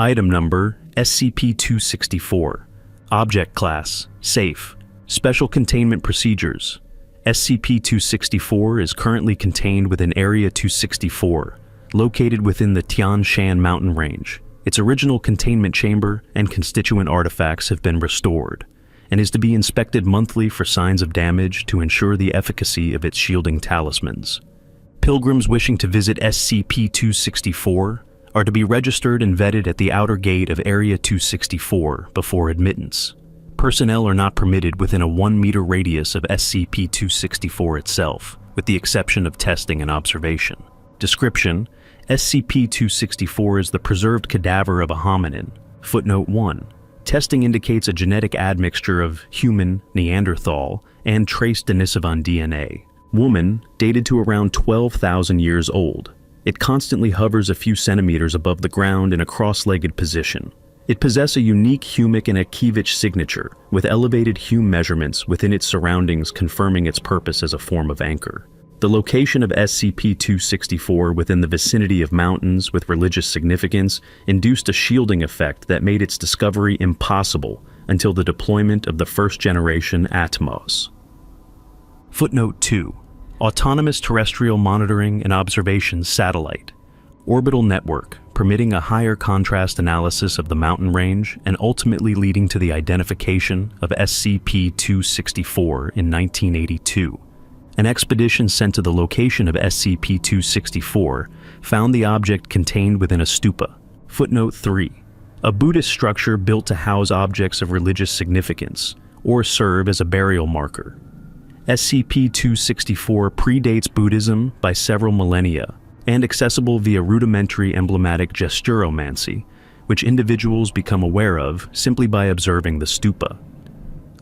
Item number SCP-264. Object Class Safe. Special Containment Procedures. SCP-264 is currently contained within Area 264, located within the Tian Shan mountain range. Its original containment chamber and constituent artifacts have been restored, and is to be inspected monthly for signs of damage to ensure the efficacy of its shielding talismans. Pilgrims wishing to visit SCP-264 are to be registered and vetted at the outer gate of Area 264 before admittance. Personnel are not permitted within a 1-meter radius of SCP-264 itself, with the exception of testing and observation. Description: SCP-264 is the preserved cadaver of a hominin. Footnote 1. Testing indicates a genetic admixture of human, Neanderthal, and trace Denisovan DNA. Woman, dated to around 12,000 years old. It constantly hovers a few centimeters above the ground in a cross-legged position. It possesses a unique humic and Akevich signature, with elevated hum measurements within its surroundings confirming its purpose as a form of anchor. The location of SCP-264 within the vicinity of mountains with religious significance induced a shielding effect that made its discovery impossible until the deployment of the first-generation Atmos. Footnote 2. Autonomous Terrestrial Monitoring and Observation Satellite. Orbital network, permitting a higher contrast analysis of the mountain range and ultimately leading to the identification of SCP-264 in 1982. An expedition sent to the location of SCP-264 found the object contained within a stupa. Footnote 3. A Buddhist structure built to house objects of religious significance, or serve as a burial marker. SCP-264 predates Buddhism by several millennia, and accessible via rudimentary emblematic gesturomancy, which individuals become aware of simply by observing the stupa.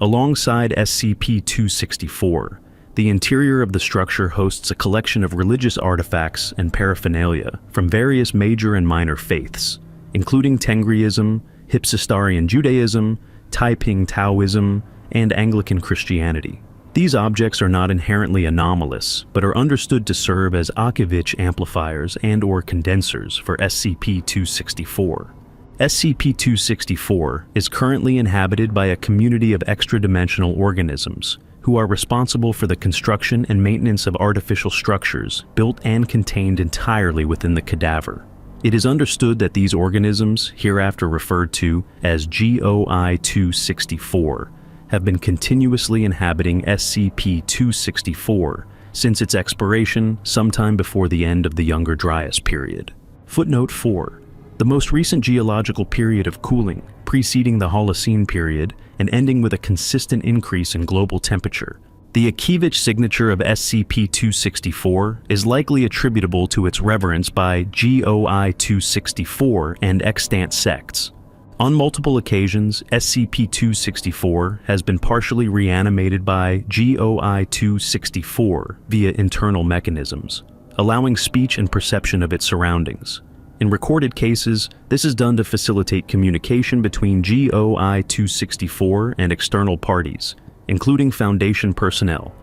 Alongside SCP-264, the interior of the structure hosts a collection of religious artifacts and paraphernalia from various major and minor faiths, including Tengriism, Hypsistarian Judaism, Taiping Taoism, and Anglican Christianity. These objects are not inherently anomalous, but are understood to serve as Akevich amplifiers and/or condensers for SCP-264. SCP-264 is currently inhabited by a community of extra-dimensional organisms who are responsible for the construction and maintenance of artificial structures built and contained entirely within the cadaver. It is understood that these organisms, hereafter referred to as GOI-264, have been continuously inhabiting SCP-264 since its expiration sometime before the end of the Younger Dryas period. Footnote 4. The most recent geological period of cooling, preceding the Holocene period and ending with a consistent increase in global temperature. The Akevich signature of SCP-264 is likely attributable to its reverence by GOI-264 and extant sects. On multiple occasions, SCP-264 has been partially reanimated by GOI-264 via internal mechanisms, allowing speech and perception of its surroundings. In recorded cases, this is done to facilitate communication between GOI-264 and external parties, including Foundation personnel.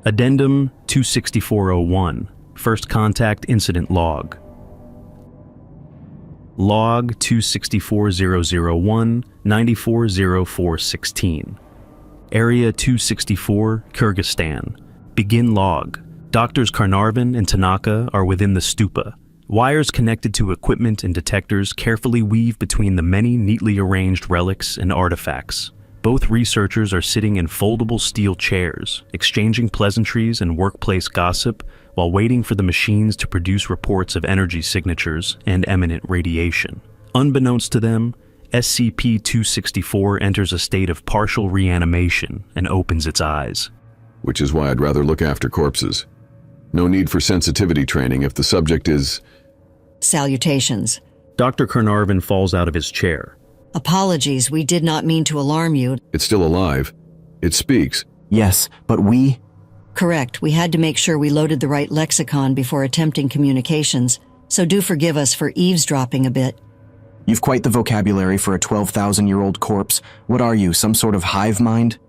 Addendum 26401, First Contact Incident Log. Log 264001 940416. Area 264, Kyrgyzstan. Begin log. Doctors Carnarvon and Tanaka are within the stupa. Wires connected to equipment and detectors carefully weave between the many neatly arranged relics and artifacts. Both researchers are sitting in foldable steel chairs, exchanging pleasantries and workplace gossip while waiting for the machines to produce reports of energy signatures and eminent radiation. Unbeknownst to them, SCP-264 enters a state of partial reanimation and opens its eyes. Which is why I'd rather look after corpses. No need for sensitivity training if the subject is... Salutations. Dr. Carnarvon falls out of his chair. Apologies, we did not mean to alarm you. It's still alive. It speaks. Yes, but we... Correct, we had to make sure we loaded the right lexicon before attempting communications, so do forgive us for eavesdropping a bit. You've quite the vocabulary for a 12,000-year-old corpse. What are you, some sort of hive mind?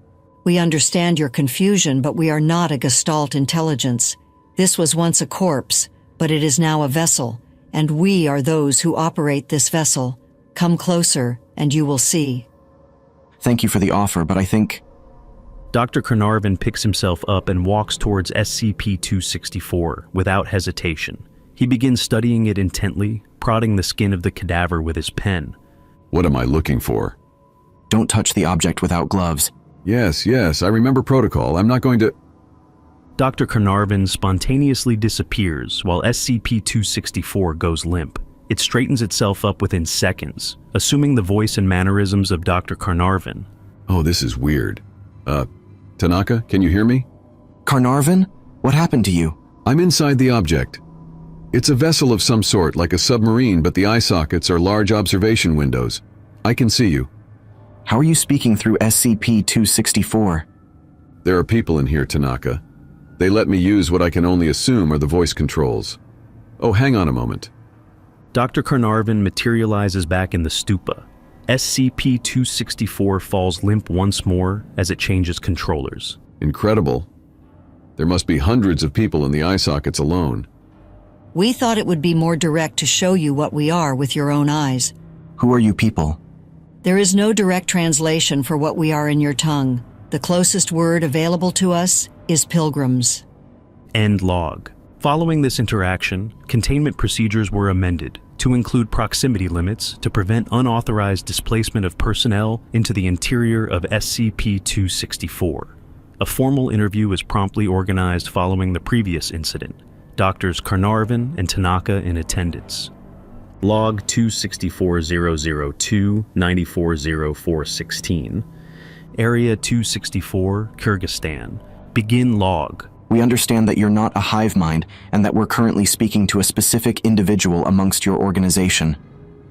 We understand your confusion, but we are not a Gestalt intelligence. This was once a corpse, but it is now a vessel, and we are those who operate this vessel. Come closer, and you will see. Thank you for the offer, but I think... Dr. Carnarvon picks himself up and walks towards SCP-264 without hesitation. He begins studying it intently, prodding the skin of the cadaver with his pen. What am I looking for? Don't touch the object without gloves. Yes, I remember protocol. I'm not going to... Dr. Carnarvon spontaneously disappears while SCP-264 goes limp. It straightens itself up within seconds, assuming the voice and mannerisms of Dr. Carnarvon. Oh, this is weird. Tanaka, can you hear me? Carnarvon? What happened to you? I'm inside the object. It's a vessel of some sort, like a submarine, but the eye sockets are large observation windows. I can see you. How are you speaking through SCP-264? There are people in here, Tanaka. They let me use what I can only assume are the voice controls. Oh, hang on a moment. Dr. Carnarvon materializes back in the stupa. SCP-264 falls limp once more as it changes controllers. Incredible. There must be hundreds of people in the eye sockets alone. We thought it would be more direct to show you what we are with your own eyes. Who are you people? There is no direct translation for what we are in your tongue. The closest word available to us is pilgrims. End log. Following this interaction, containment procedures were amended to include proximity limits to prevent unauthorized displacement of personnel into the interior of SCP-264. A formal interview was promptly organized following the previous incident. Doctors Carnarvon and Tanaka in attendance. Log 264002-940416. Area 264, Kyrgyzstan. Begin log. We understand that you're not a hive mind and that we're currently speaking to a specific individual amongst your organization.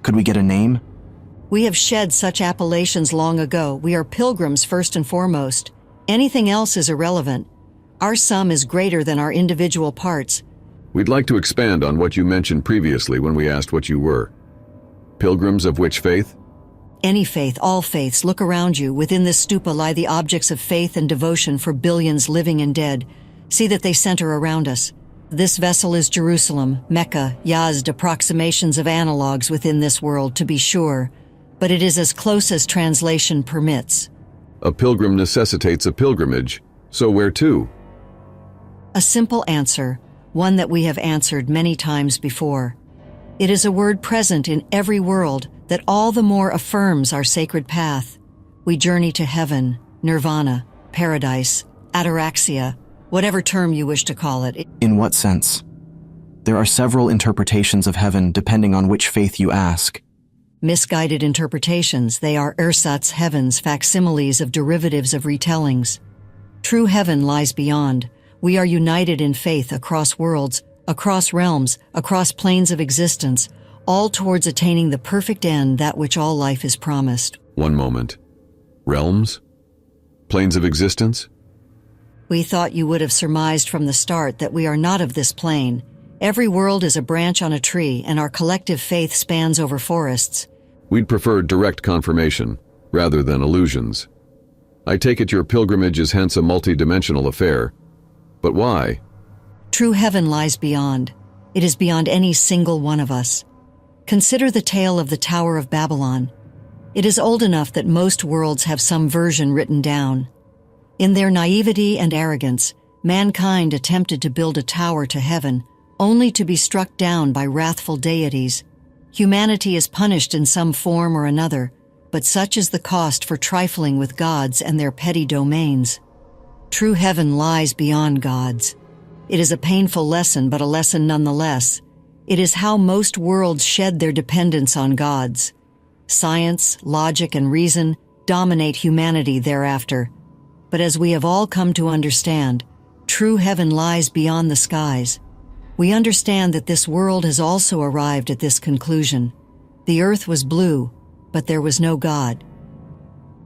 Could we get a name? We have shed such appellations long ago. We are pilgrims first and foremost. Anything else is irrelevant. Our sum is greater than our individual parts. We'd like to expand on what you mentioned previously when we asked what you were. Pilgrims of which faith? Any faith, all faiths. Look around you. Within this stupa lie the objects of faith and devotion for billions living and dead. See that they center around us. This vessel is Jerusalem, Mecca, Yazd, approximations of analogs within this world, to be sure, but it is as close as translation permits. A pilgrim necessitates a pilgrimage, so where to? A simple answer, one that we have answered many times before. It is a word present in every world that all the more affirms our sacred path. We journey to heaven, nirvana, paradise, ataraxia, whatever term you wish to call it. In what sense? There are several interpretations of heaven depending on which faith you ask. Misguided interpretations, they are ersatz heavens, facsimiles of derivatives of retellings. True heaven lies beyond. We are united in faith across worlds, across realms, across planes of existence, all towards attaining the perfect end, that which all life is promised. One moment. Realms? Planes of existence? We thought you would have surmised from the start that we are not of this plane. Every world is a branch on a tree, and our collective faith spans over forests. We'd prefer direct confirmation, rather than illusions. I take it your pilgrimage is hence a multi-dimensional affair. But why? True heaven lies beyond. It is beyond any single one of us. Consider the tale of the Tower of Babylon. It is old enough that most worlds have some version written down. In their naivety and arrogance, mankind attempted to build a tower to heaven, only to be struck down by wrathful deities. Humanity is punished in some form or another, but such is the cost for trifling with gods and their petty domains. True heaven lies beyond gods. It is a painful lesson, but a lesson nonetheless. It is how most worlds shed their dependence on gods. Science, logic, and reason dominate humanity thereafter. But as we have all come to understand, true heaven lies beyond the skies. We understand that this world has also arrived at this conclusion. The earth was blue, but there was no God.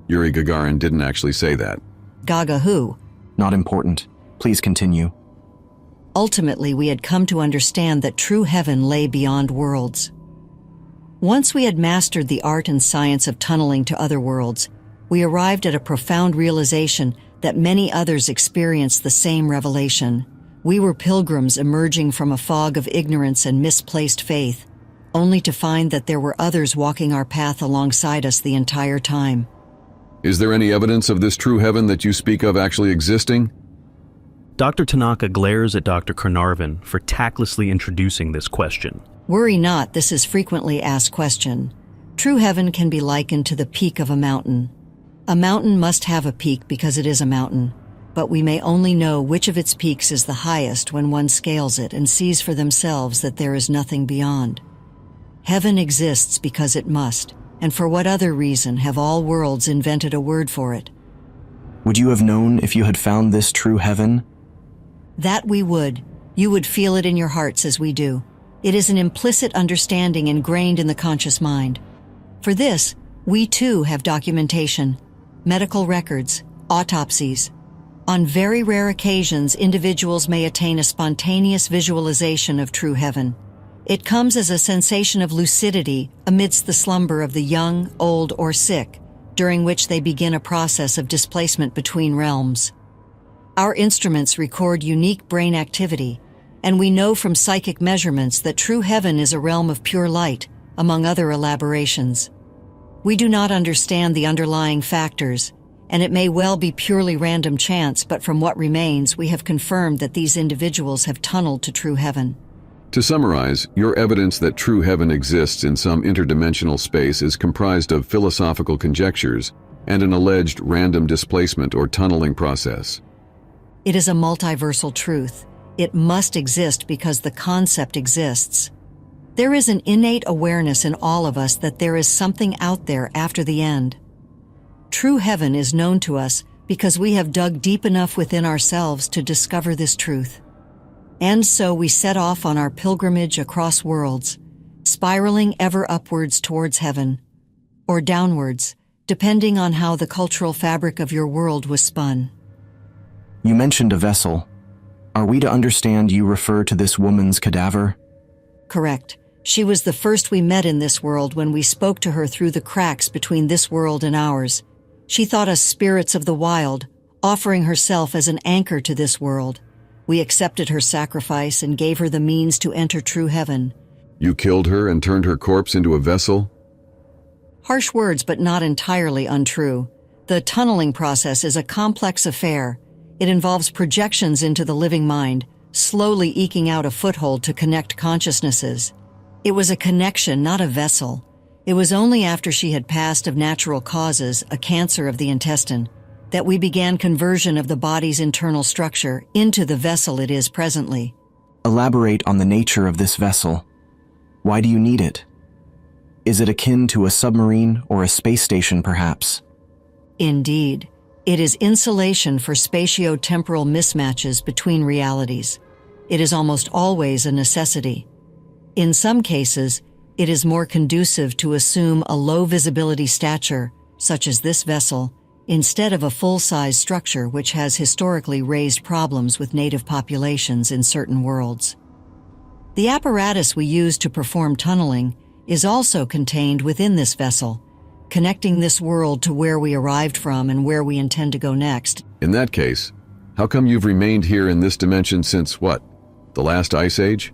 Yuri Gagarin didn't actually say that. Gaga who? Not important. Please continue. Ultimately, we had come to understand that true heaven lay beyond worlds. Once we had mastered the art and science of tunneling to other worlds, we arrived at a profound realization that many others experienced the same revelation. We were pilgrims emerging from a fog of ignorance and misplaced faith, only to find that there were others walking our path alongside us the entire time. Is there any evidence of this true heaven that you speak of actually existing? Dr. Tanaka glares at Dr. Carnarvon for tactlessly introducing this question. Worry not, this is frequently asked question. True heaven can be likened to the peak of a mountain. A mountain must have a peak because it is a mountain, but we may only know which of its peaks is the highest when one scales it and sees for themselves that there is nothing beyond. Heaven exists because it must, and for what other reason have all worlds invented a word for it? Would you have known if you had found this true heaven? That we would. You would feel it in your hearts as we do. It is an implicit understanding ingrained in the conscious mind. For this, we too have documentation, medical records, autopsies. On very rare occasions, individuals may attain a spontaneous visualization of true heaven. It comes as a sensation of lucidity amidst the slumber of the young, old, or sick, during which they begin a process of displacement between realms. Our instruments record unique brain activity, and we know from psychic measurements that true heaven is a realm of pure light, among other elaborations. We do not understand the underlying factors, and it may well be purely random chance, but from what remains, we have confirmed that these individuals have tunneled to true heaven. To summarize, your evidence that true heaven exists in some interdimensional space is comprised of philosophical conjectures and an alleged random displacement or tunneling process. It is a multiversal truth. It must exist because the concept exists. There is an innate awareness in all of us that there is something out there after the end. True heaven is known to us because we have dug deep enough within ourselves to discover this truth. And so we set off on our pilgrimage across worlds, spiraling ever upwards towards heaven, or downwards, depending on how the cultural fabric of your world was spun. You mentioned a vessel. Are we to understand you refer to this woman's cadaver? Correct. She was the first we met in this world when we spoke to her through the cracks between this world and ours. She thought us spirits of the wild, offering herself as an anchor to this world. We accepted her sacrifice and gave her the means to enter true heaven. You killed her and turned her corpse into a vessel? Harsh words, but not entirely untrue. The tunneling process is a complex affair. It involves projections into the living mind, slowly eking out a foothold to connect consciousnesses. It was a connection, not a vessel. It was only after she had passed of natural causes, a cancer of the intestine, that we began conversion of the body's internal structure into the vessel it is presently. Elaborate on the nature of this vessel. Why do you need it? Is it akin to a submarine or a space station, perhaps? Indeed. It is insulation for spatio-temporal mismatches between realities. It is almost always a necessity. In some cases, it is more conducive to assume a low-visibility stature, such as this vessel, instead of a full-size structure which has historically raised problems with native populations in certain worlds. The apparatus we use to perform tunneling is also contained within this vessel, connecting this world to where we arrived from and where we intend to go next. In that case, how come you've remained here in this dimension since what? The last ice age?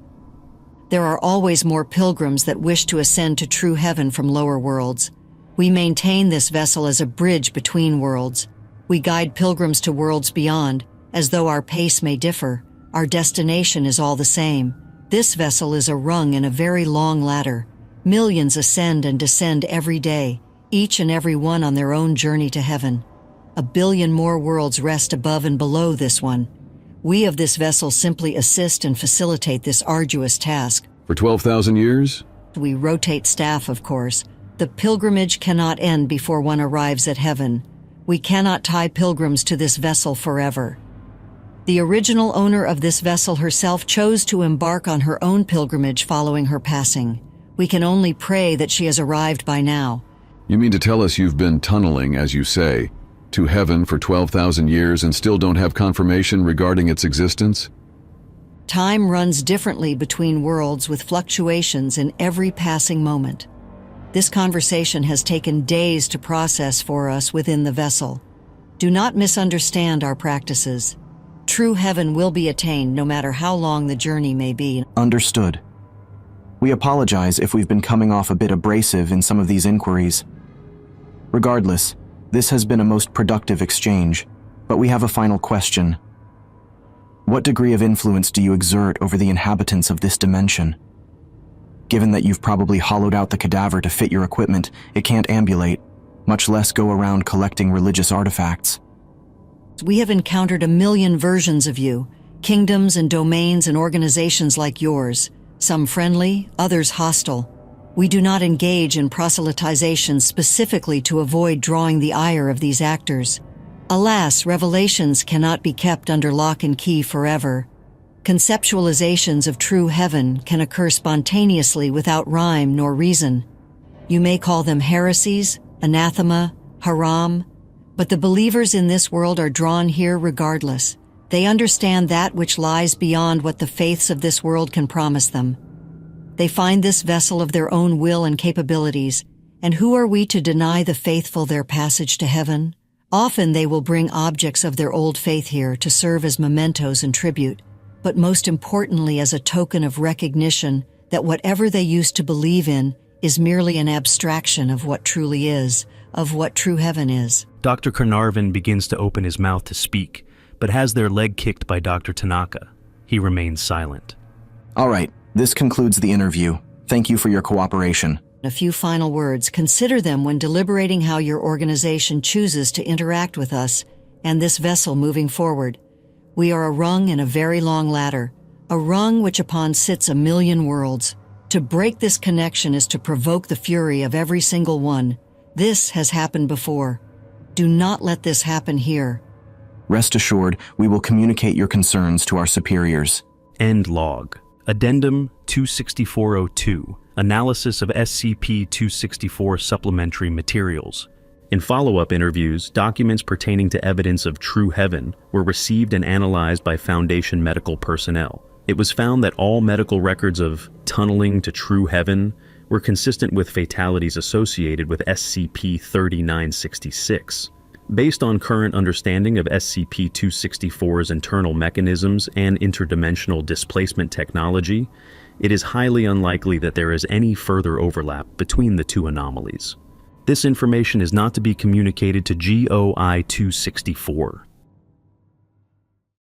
There are always more pilgrims that wish to ascend to true heaven from lower worlds. We maintain this vessel as a bridge between worlds. We guide pilgrims to worlds beyond, as though our pace may differ. Our destination is all the same. This vessel is a rung in a very long ladder. Millions ascend and descend every day, each and every one on their own journey to heaven. 1 billion more worlds rest above and below this one. We of this vessel simply assist and facilitate this arduous task. For 12,000 years? We rotate staff, of course. The pilgrimage cannot end before one arrives at heaven. We cannot tie pilgrims to this vessel forever. The original owner of this vessel herself chose to embark on her own pilgrimage following her passing. We can only pray that she has arrived by now. You mean to tell us you've been tunneling, as you say, to heaven for 12,000 years and still don't have confirmation regarding its existence? Time runs differently between worlds with fluctuations in every passing moment. This conversation has taken days to process for us within the vessel. Do not misunderstand our practices. True heaven will be attained no matter how long the journey may be. Understood. We apologize if we've been coming off a bit abrasive in some of these inquiries. Regardless, this has been a most productive exchange, but we have a final question. What degree of influence do you exert over the inhabitants of this dimension? Given that you've probably hollowed out the cadaver to fit your equipment, it can't ambulate, much less go around collecting religious artifacts. We have encountered a million versions of you, kingdoms and domains and organizations like yours, some friendly, others hostile. We do not engage in proselytization specifically to avoid drawing the ire of these actors. Alas, revelations cannot be kept under lock and key forever. Conceptualizations of true heaven can occur spontaneously without rhyme nor reason. You may call them heresies, anathema, haram, but the believers in this world are drawn here regardless. They understand that which lies beyond what the faiths of this world can promise them. They find this vessel of their own will and capabilities, and who are we to deny the faithful their passage to heaven? Often they will bring objects of their old faith here to serve as mementos and tribute, but most importantly as a token of recognition that whatever they used to believe in is merely an abstraction of what truly is, of what true heaven is. Dr. Carnarvon begins to open his mouth to speak, but has their leg kicked by Dr. Tanaka. He remains silent. All right, this concludes the interview. Thank you for your cooperation. A few final words. Consider them when deliberating how your organization chooses to interact with us and this vessel moving forward. We are a rung in a very long ladder, a rung which upon sits a million worlds. To break this connection is to provoke the fury of every single one. This has happened before. Do not let this happen here. Rest assured, we will communicate your concerns to our superiors. End log. Addendum 26402. Analysis of SCP-264 supplementary materials. In follow-up interviews, documents pertaining to evidence of true heaven were received and analyzed by Foundation medical personnel. It was found that all medical records of tunneling to true heaven were consistent with fatalities associated with SCP-3966. Based on current understanding of SCP-264's internal mechanisms and interdimensional displacement technology, it is highly unlikely that there is any further overlap between the two anomalies. This information is not to be communicated to GOI-264.